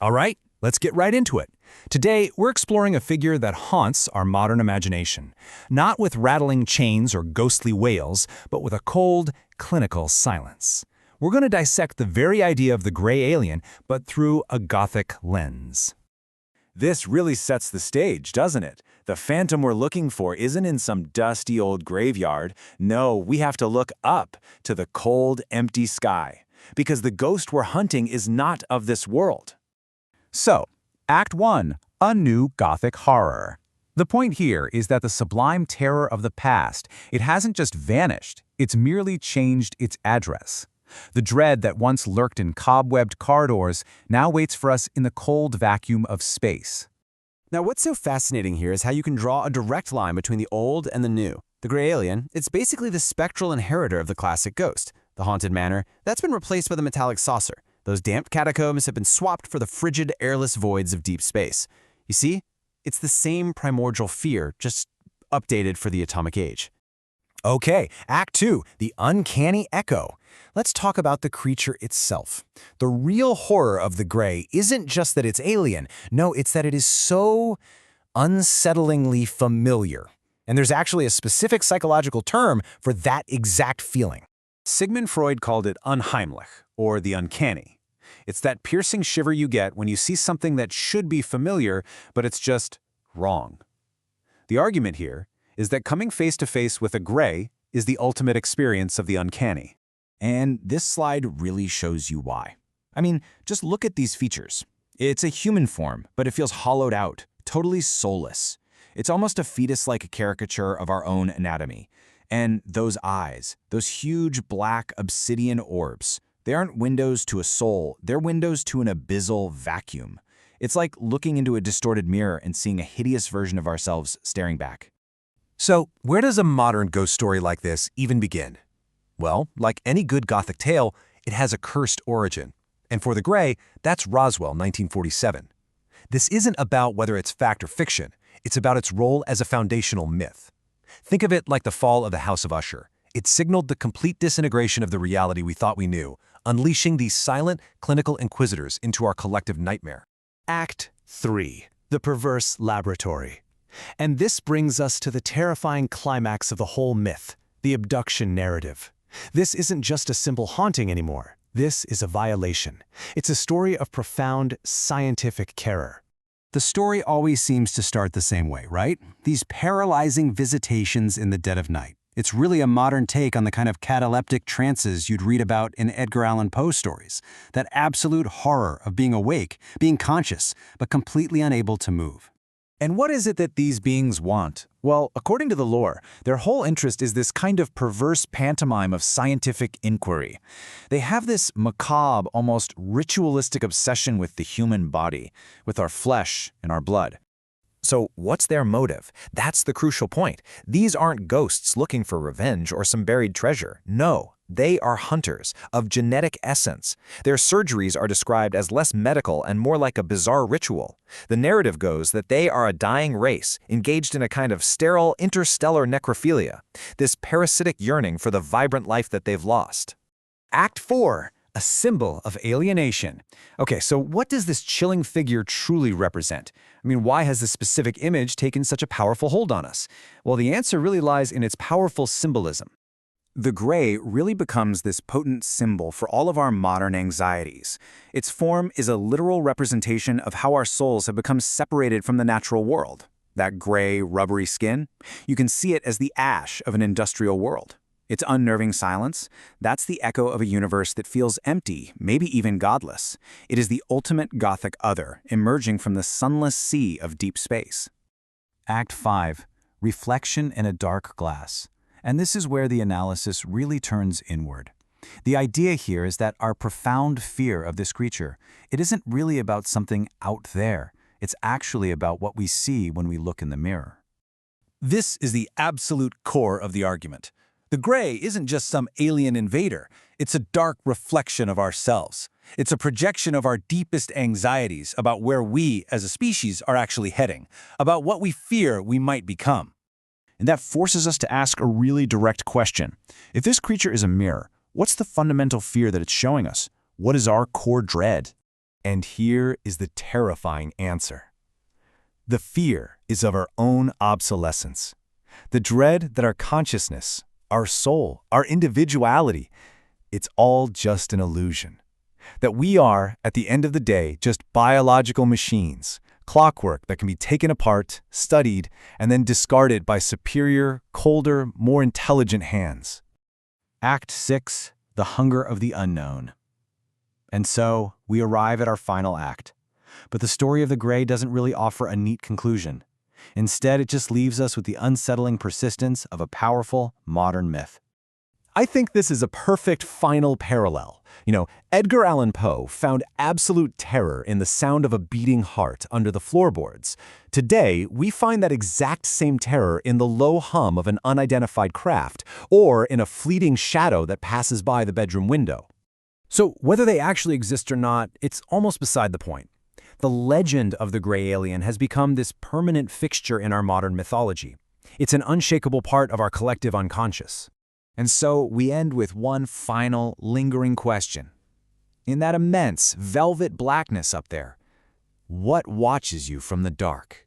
All right, let's get right into it. Today, we're exploring a figure that haunts our modern imagination, not with rattling chains or ghostly wails, but with a cold, clinical silence. We're going to dissect the very idea of the gray alien, but through a Gothic lens. This really sets the stage, doesn't it? The phantom we're looking for isn't in some dusty old graveyard. No, we have to look up to the cold, empty sky, because the ghost we're hunting is not of this world. So, Act 1, a new Gothic horror. The point here is that the sublime terror of the past, it hasn't just vanished, it's merely changed its address. The dread that once lurked in cobwebbed corridors now waits for us in the cold vacuum of space. Now, what's so fascinating here is how you can draw a direct line between the old and the new. The gray alien, it's basically the spectral inheritor of the classic ghost. The haunted manor, that's been replaced by the metallic saucer. Those damp catacombs have been swapped for the frigid, airless voids of deep space. You see, it's the same primordial fear, just updated for the atomic age. Okay, Act 2, the uncanny echo. Let's talk about the creature itself. The real horror of the gray isn't just that it's alien. No, it's that it is so unsettlingly familiar. And there's actually a specific psychological term for that exact feeling. Sigmund Freud called it unheimlich, or the uncanny. It's that piercing shiver you get when you see something that should be familiar, but it's just wrong. The argument here is that coming face to face with a gray is the ultimate experience of the uncanny. And this slide really shows you why. I mean, just look at these features. It's a human form, but it feels hollowed out, totally soulless. It's almost a fetus-like caricature of our own anatomy. And those eyes, those huge black obsidian orbs, they aren't windows to a soul, they're windows to an abyssal vacuum. It's like looking into a distorted mirror and seeing a hideous version of ourselves staring back. So, where does a modern ghost story like this even begin? Well, like any good Gothic tale, it has a cursed origin. And for the gray, that's Roswell, 1947. This isn't about whether it's fact or fiction. It's about its role as a foundational myth. Think of it like the fall of the House of Usher. It signaled the complete disintegration of the reality we thought we knew, unleashing these silent, clinical inquisitors into our collective nightmare. Act 3, the perverse laboratory. And this brings us to the terrifying climax of the whole myth, the abduction narrative. This isn't just a simple haunting anymore. This is a violation. It's a story of profound scientific terror. The story always seems to start the same way, right? These paralyzing visitations in the dead of night. It's really a modern take on the kind of cataleptic trances you'd read about in Edgar Allan Poe stories. That absolute horror of being awake, being conscious, but completely unable to move. And what is it that these beings want? Well, according to the lore, their whole interest is this kind of perverse pantomime of scientific inquiry. They have this macabre, almost ritualistic obsession with the human body, with our flesh and our blood. So, what's their motive? That's the crucial point. These aren't ghosts looking for revenge or some buried treasure. No, they are hunters of genetic essence. Their surgeries are described as less medical and more like a bizarre ritual. The narrative goes that they are a dying race, engaged in a kind of sterile interstellar necrophilia, this parasitic yearning for the vibrant life that they've lost. Act 4. A symbol of alienation. Okay, so what does this chilling figure truly represent? I mean, why has this specific image taken such a powerful hold on us? Well, the answer really lies in its powerful symbolism. The gray really becomes this potent symbol for all of our modern anxieties. Its form is a literal representation of how our souls have become separated from the natural world. That gray, rubbery skin, you can see it as the ash of an industrial world. Its unnerving silence, that's the echo of a universe that feels empty, maybe even godless. It is the ultimate Gothic other, emerging from the sunless sea of deep space. Act 5, reflection in a dark glass. And this is where the analysis really turns inward. The idea here is that our profound fear of this creature, it isn't really about something out there. It's actually about what we see when we look in the mirror. This is the absolute core of the argument. The gray isn't just some alien invader. It's a dark reflection of ourselves. It's a projection of our deepest anxieties about where we, as a species, are actually heading, about what we fear we might become. And that forces us to ask a really direct question. If this creature is a mirror, what's the fundamental fear that it's showing us? What is our core dread? And here is the terrifying answer. The fear is of our own obsolescence. The dread that our consciousness, our soul, our individuality, it's all just an illusion. That we are, at the end of the day, just biological machines, clockwork that can be taken apart, studied, and then discarded by superior, colder, more intelligent hands. Act 6, The Hunger of the Unknown. And so, we arrive at our final act. But the story of the Grey doesn't really offer a neat conclusion. Instead, it just leaves us with the unsettling persistence of a powerful, modern myth. I think this is a perfect final parallel. Edgar Allan Poe found absolute terror in the sound of a beating heart under the floorboards. Today, we find that exact same terror in the low hum of an unidentified craft, or in a fleeting shadow that passes by the bedroom window. So whether they actually exist or not, it's almost beside the point. The legend of the gray alien has become this permanent fixture in our modern mythology. It's an unshakable part of our collective unconscious. And so we end with one final, lingering question. In that immense, velvet blackness up there, what watches you from the dark?